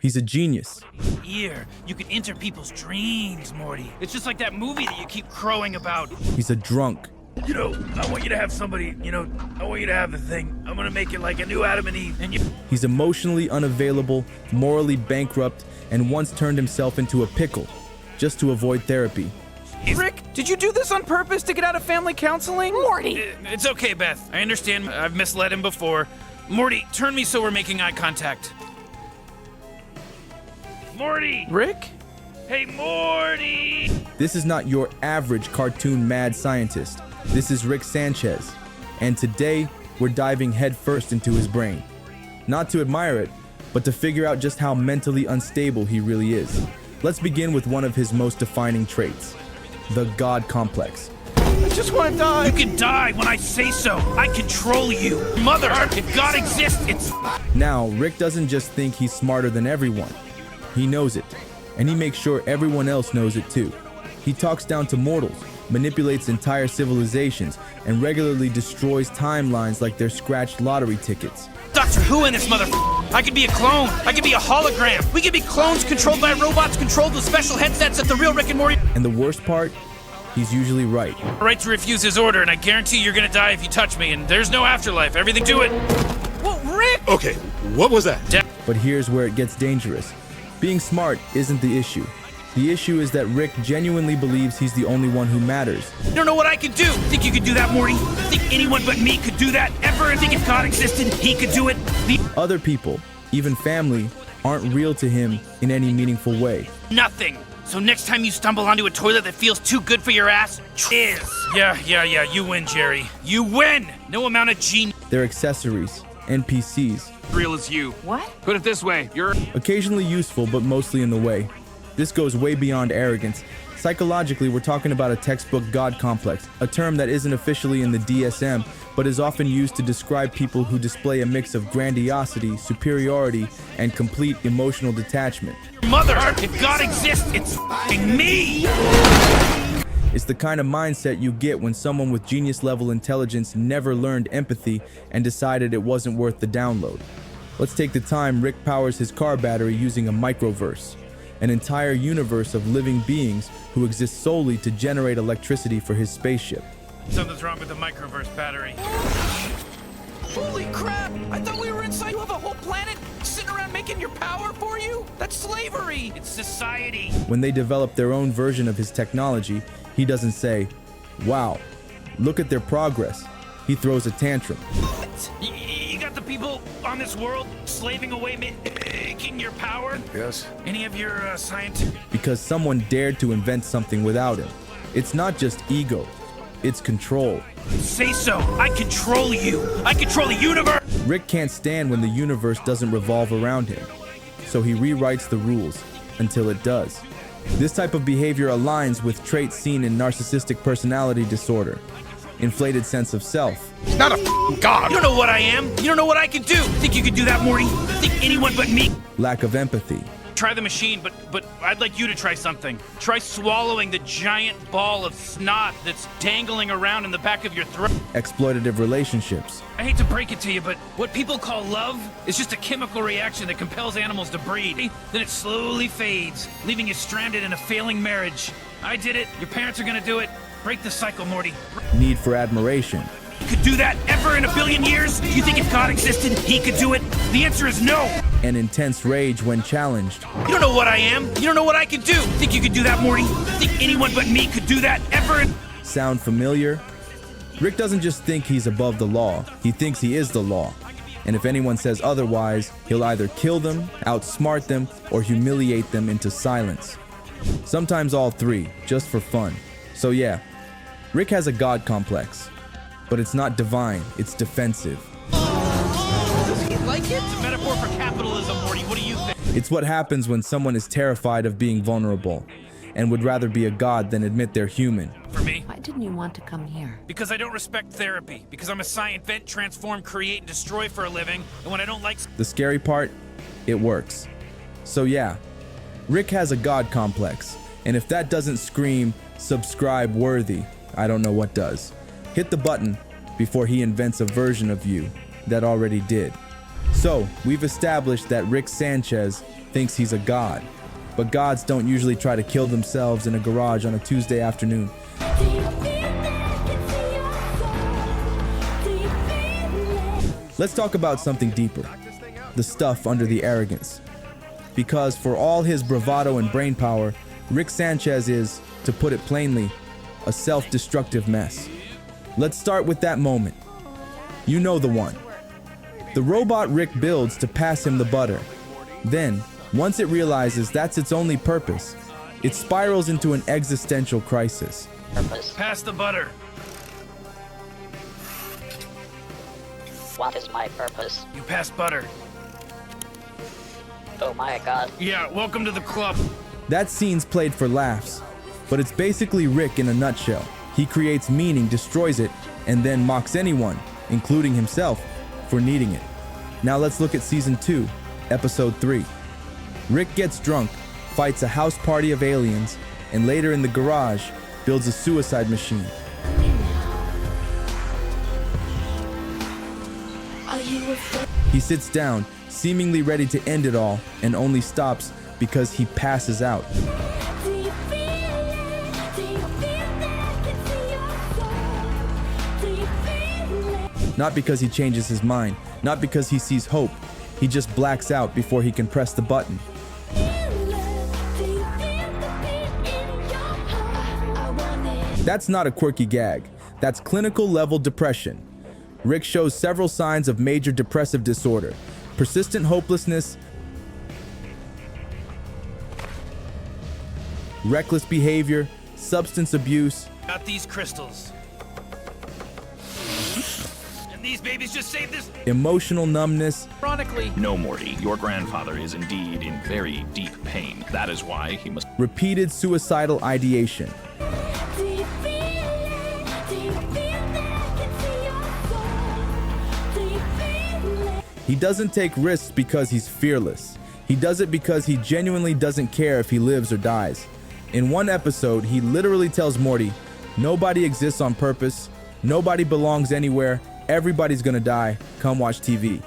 He's a genius. Here, you can enter people's dreams, Morty. It's just like that movie that you keep crowing about. He's a drunk. You know, I want you to have somebody, I want you to have the thing. I'm gonna make it like a new Adam and Eve. And you... He's emotionally unavailable, morally bankrupt, and once turned himself into a pickle, just to avoid therapy. Rick, did you do this on purpose to get out of family counseling? Morty! It's okay, Beth. I understand I've misled him before. Morty, turn me so we're making eye contact. Morty! Rick? Hey, Morty! This is not your average cartoon mad scientist. This is Rick Sanchez. And today, we're diving headfirst into his brain. Not to admire it, but to figure out just how mentally unstable he really is. Let's begin with one of his most defining traits, the God complex. I just want to die. You can die when I say so. I control you. Mother, if God exists, it's... Now, Rick doesn't just think he's smarter than everyone. He knows it, and he makes sure everyone else knows it too. He talks down to mortals, manipulates entire civilizations, and regularly destroys timelines like they're scratched lottery tickets. Doctor Who in this I could be a clone. I could be a hologram. We could be clones controlled by robots controlled with special headsets that the real Rick and Morty... And the worst part? He's usually right. Right to refuse his order, and I guarantee you're gonna die if you touch me, and there's no afterlife. Everything to it. Whoa, Rick! Okay, what was that? But here's where it gets dangerous. Being smart isn't the issue. The issue is that Rick genuinely believes he's the only one who matters. You don't know what I could do. Think you could do that, Morty? Think anyone but me could do that ever? Think if God existed, he could do it? Other people, even family, aren't real to him in any meaningful way. Nothing. So next time you stumble onto a toilet that feels too good for your ass, is. Yeah, you win, Jerry. You win! No amount of genius. They're accessories, NPCs. Real as you. What? Put it this way, you're... Occasionally useful, but mostly in the way. This goes way beyond arrogance. Psychologically, we're talking about a textbook God complex, a term that isn't officially in the DSM, but is often used to describe people who display a mix of grandiosity, superiority, and complete emotional detachment. Mother, if God exists, it's f***ing me! It's the kind of mindset you get when someone with genius-level intelligence never learned empathy and decided it wasn't worth the download. Let's take the time Rick powers his car battery using a microverse, an entire universe of living beings who exist solely to generate electricity for his spaceship. Something's wrong with the microverse battery. Holy crap! I thought we were inside. You have a whole planet sitting around making your power for you? That's slavery! It's society. When they develop their own version of his technology, he doesn't say, "Wow, look at their progress." He throws a tantrum. You got the people on this world slaving away, making your power? Yes. Any of your scientific... Because someone dared to invent something without him. It's not just ego, it's control. Say so. I control you. I control the universe. Rick can't stand when the universe doesn't revolve around him, so he rewrites the rules until it does. This type of behavior aligns with traits seen in narcissistic personality disorder, inflated sense of self. He's not a god. You don't know what I am. You don't know what I can do. Think you could do that, Morty? Think anyone but me? Lack of empathy. Try the machine, but I'd like you to try something. Try swallowing the giant ball of snot that's dangling around in the back of your throat. Exploitative relationships. I hate to break it to you, but what people call love is just a chemical reaction that compels animals to breed. Then it slowly fades, leaving you stranded in a failing marriage. I did it. Your parents are gonna do it. Break the cycle, Morty. Need for admiration. Could do that ever in a billion years? You think if God existed, he could do it? The answer is no. And intense rage when challenged. You don't know what I am. You don't know what I can do. Think you could do that, Morty? Think anyone but me could do that ever? Sound familiar? Rick doesn't just think he's above the law, he thinks he is the law. And if anyone says otherwise, he'll either kill them, outsmart them, or humiliate them into silence. Sometimes all three, just for fun. So yeah, Rick has a God complex. But it's not divine, it's defensive. Does he like it? It's a metaphor for capitalism, Morty. What do you think? It's what happens when someone is terrified of being vulnerable and would rather be a god than admit they're human. For me? Why didn't you want to come here? Because I don't respect therapy. Because I'm a science invent, transform, create, and destroy for a living. And when I don't like... The scary part, it works. So yeah, Rick has a god complex. And if that doesn't scream subscribe worthy, I don't know what does. Hit the button before he invents a version of you that already did. So, we've established that Rick Sanchez thinks he's a god. But gods don't usually try to kill themselves in a garage on a Tuesday afternoon. Let's talk about something deeper, the stuff under the arrogance. Because for all his bravado and brainpower, Rick Sanchez is, to put it plainly, a self-destructive mess. Let's start with that moment. You know the one. The robot Rick builds to pass him the butter. Then, once it realizes that's its only purpose, it spirals into an existential crisis. Pass the butter. What is my purpose? You pass butter. Oh my god. Yeah, welcome to the club. That scene's played for laughs, but it's basically Rick in a nutshell. He creates meaning, destroys it, and then mocks anyone, including himself, for needing it. Now let's look at Season 2, Episode 3. Rick gets drunk, fights a house party of aliens, and later in the garage, builds a suicide machine. He sits down, seemingly ready to end it all, and only stops because he passes out. Not because he changes his mind, not because he sees hope. He just blacks out before he can press the button. That's not a quirky gag. That's clinical level depression. Rick shows several signs of major depressive disorder: persistent hopelessness, reckless behavior, substance abuse. Got these crystals. And these babies just saved this. Emotional numbness. Ironically, No, Morty, your grandfather is indeed in very deep pain. That is why he must... Repeated suicidal ideation. He doesn't take risks because he's fearless. He does it because he genuinely doesn't care if he lives or dies. In one episode, he literally tells Morty, "Nobody exists on purpose. Nobody belongs anywhere. Everybody's gonna die. Come watch TV."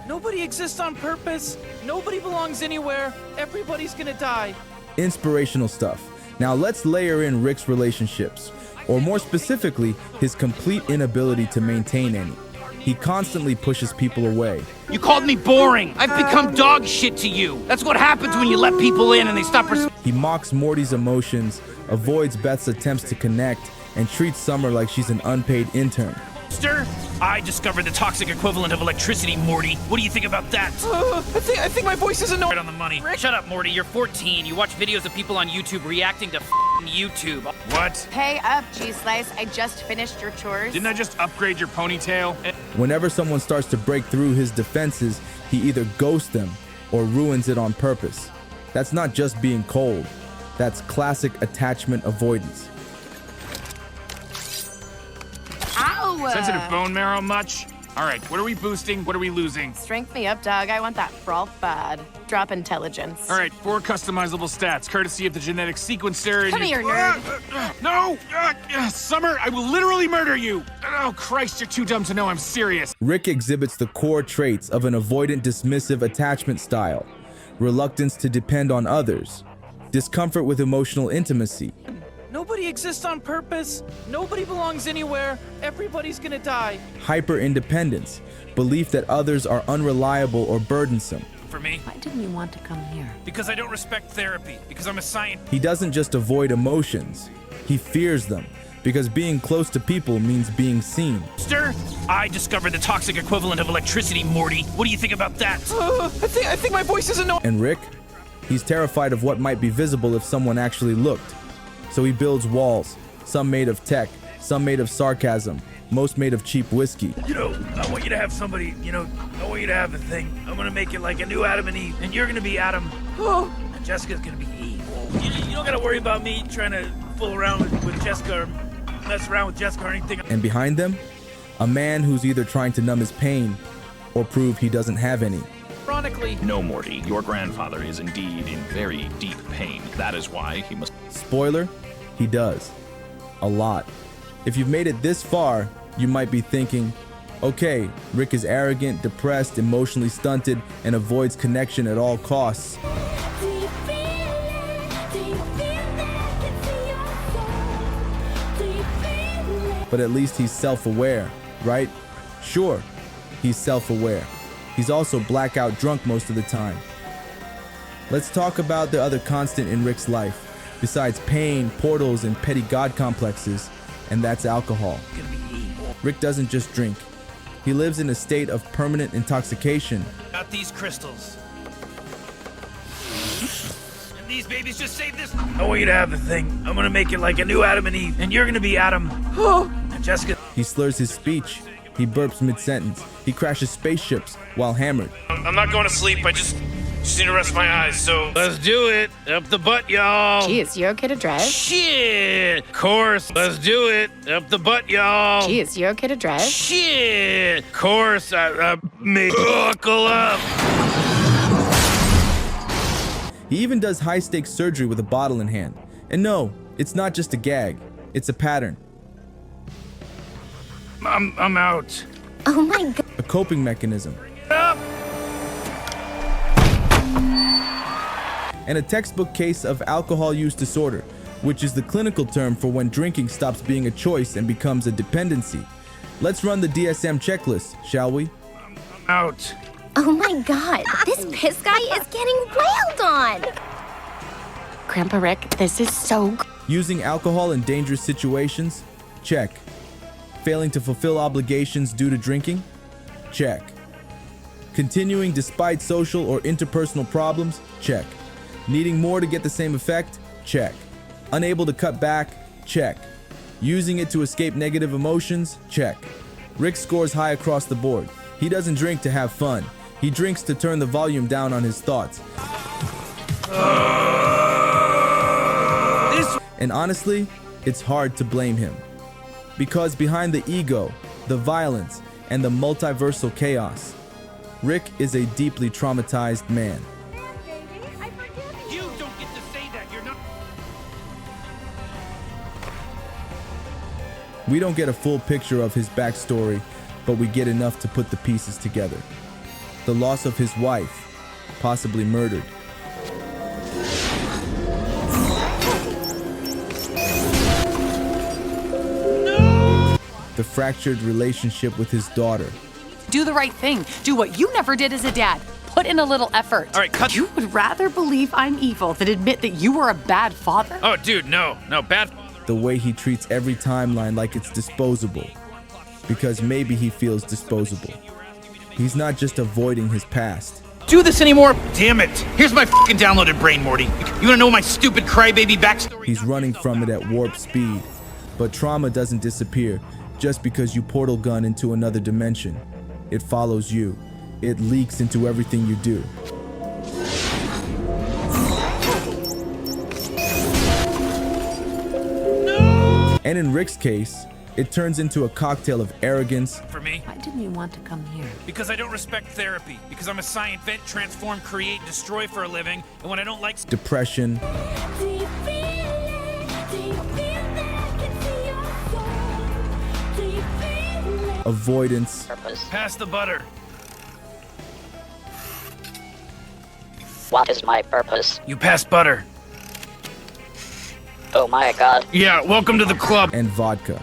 nobody exists on purpose. Nobody belongs anywhere. Everybody's gonna die. Inspirational stuff. Now let's layer in Rick's relationships, or more specifically, his complete inability to maintain any. He constantly pushes people away. You called me boring. I've become dog shit to you. That's what happens when you let people in and they stop He mocks Morty's emotions, avoids Beth's attempts to connect, and treats Summer like she's an unpaid intern. I discovered the toxic equivalent of electricity, Morty. What do you think about that? I think my voice is annoying. Right on the money. Shut up, Morty. You're 14. You watch videos of people on YouTube reacting to f***ing YouTube. What? Pay up, G-Slice. I just finished your chores. Didn't I just upgrade your ponytail? Whenever someone starts to break through his defenses, he either ghosts them or ruins it on purpose. That's not just being cold. That's classic attachment avoidance. Ow! Sensitive bone marrow much? All right, what are we boosting? What are we losing? Strength me up, dog. I want that frolf bad. Drop intelligence. All right, 4 customizable stats, courtesy of the genetic sequencer. Come here, nerd. No! Summer, I will literally murder you! Oh, Christ, you're too dumb to know I'm serious. Rick exhibits the core traits of an avoidant dismissive attachment style: reluctance to depend on others, discomfort with emotional intimacy, Nobody exists on purpose. Nobody belongs anywhere. Everybody's gonna die. hyper-independence, belief that others are unreliable or burdensome. For me, Why didn't you want to come here? because I don't respect therapy. Because I'm a scientist. He doesn't just avoid emotions, he fears them, because being close to people means being seen. I discovered the toxic equivalent of electricity, Morty. What do you think about that? I think my voice is annoying. And Rick? He's terrified of what might be visible if someone actually looked. So he builds walls, some made of tech, some made of sarcasm, most made of cheap whiskey. You know, I want you to have somebody, I want you to have a thing. I'm gonna make it like a new Adam and Eve, and you're gonna be Adam, and Jessica's gonna be Eve. You don't gotta worry about me trying to fool around with Jessica or mess around with Jessica or anything. And behind them, a man who's either trying to numb his pain or prove he doesn't have any. Ironically, No, Morty, your grandfather is indeed in very deep pain. That is why he must... Spoiler, he does. A lot. If you've made it this far, you might be thinking, Okay, Rick is arrogant, depressed, emotionally stunted, and avoids connection at all costs. But at least he's self-aware, right? Sure, he's self-aware. He's also blackout drunk most of the time. Let's talk about the other constant in Rick's life, besides pain, portals, and petty god complexes, and that's alcohol. Rick doesn't just drink. He lives in a state of permanent intoxication. Got these crystals. And these babies just saved this. I want you to have the thing. I'm gonna make it like a new Adam and Eve, and you're gonna be Adam. And Jessica. He slurs his speech. He burps mid-sentence. He crashes spaceships while hammered. I'm not going to sleep. I just need to rest my eyes, so let's do it. Up the butt, y'all. Geez, you okay to drive? Shit. Of course. Let's do it. Up the butt, y'all. Geez, you okay to drive? Shit. Of course. Buckle up. He even does high-stakes surgery with a bottle in hand. And no, it's not just a gag. It's a pattern. I'm out. Oh my god. A coping mechanism. Up. And a textbook case of alcohol use disorder, which is the clinical term for when drinking stops being a choice and becomes a dependency. Let's run the DSM checklist, shall we? Out. Oh my god, this piss guy is getting wailed on! Grandpa Rick, this is so Using alcohol in dangerous situations? Check. Failing to fulfill obligations due to drinking? Check. Continuing despite social or interpersonal problems? Check. Needing more to get the same effect? Check. Unable to cut back? Check. Using it to escape negative emotions? Check. Rick scores high across the board. He doesn't drink to have fun. He drinks to turn the volume down on his thoughts. And honestly, it's hard to blame him. Because behind the ego, the violence, and the multiversal chaos, Rick is a deeply traumatized man. You don't get to say that. You're not. We don't get a full picture of his backstory, but we get enough to put the pieces together. The loss of his wife, possibly murdered. The fractured relationship with his daughter. Do the right thing. Do what you never did as a dad. Put in a little effort. All right, cut. You would rather believe I'm evil than admit that you were a bad father? Oh, dude, no, bad. The way he treats every timeline like it's disposable. Because maybe he feels disposable. He's not just avoiding his past. Do this anymore. Damn it. Here's my fucking downloaded brain, Morty. You wanna know my stupid crybaby backstory? He's running from it at warp speed. But trauma doesn't disappear just because you portal gun into another dimension. It follows you. It leaks into everything you do. No! And in Rick's case, it turns into a cocktail of arrogance. For me? Why didn't you want to come here? Because I don't respect therapy. Because I'm a science vent, transform, create, and destroy for a living. And when I don't like Depression. Avoidance. pass the butter. What is my purpose? You pass butter. Oh my god. Yeah, welcome to the club. And vodka.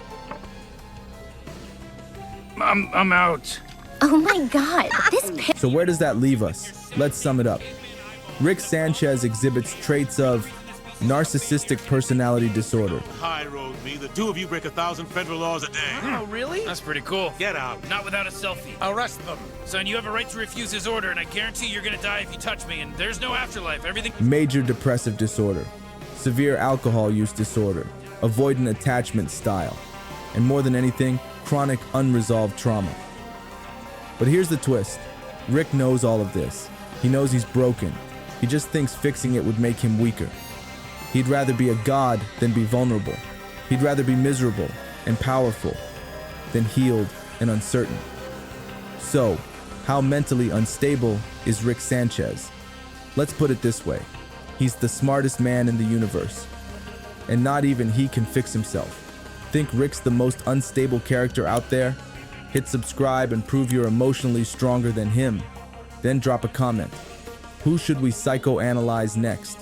I'm out. Oh my god, this piss. So where does that leave us? Let's sum it up. Rick Sanchez exhibits traits of narcissistic personality disorder, High road me. The two of you break 1,000 federal laws a day. Oh, really? That's pretty cool. Get out. Not without a selfie. Arrest them. Son, you have a right to refuse his order, and I guarantee you're gonna die if you touch me, and there's no afterlife. Everything. major depressive disorder, severe alcohol use disorder, avoidant attachment style, and more than anything, chronic unresolved trauma. But here's the twist. Rick knows all of this. He knows he's broken. He just thinks fixing it would make him weaker. He'd rather be a god than be vulnerable. He'd rather be miserable and powerful than healed and uncertain. So, how mentally unstable is Rick Sanchez? Let's put it this way. He's the smartest man in the universe. And not even he can fix himself. Think Rick's the most unstable character out there? Hit subscribe and prove you're emotionally stronger than him. Then drop a comment. Who should we psychoanalyze next?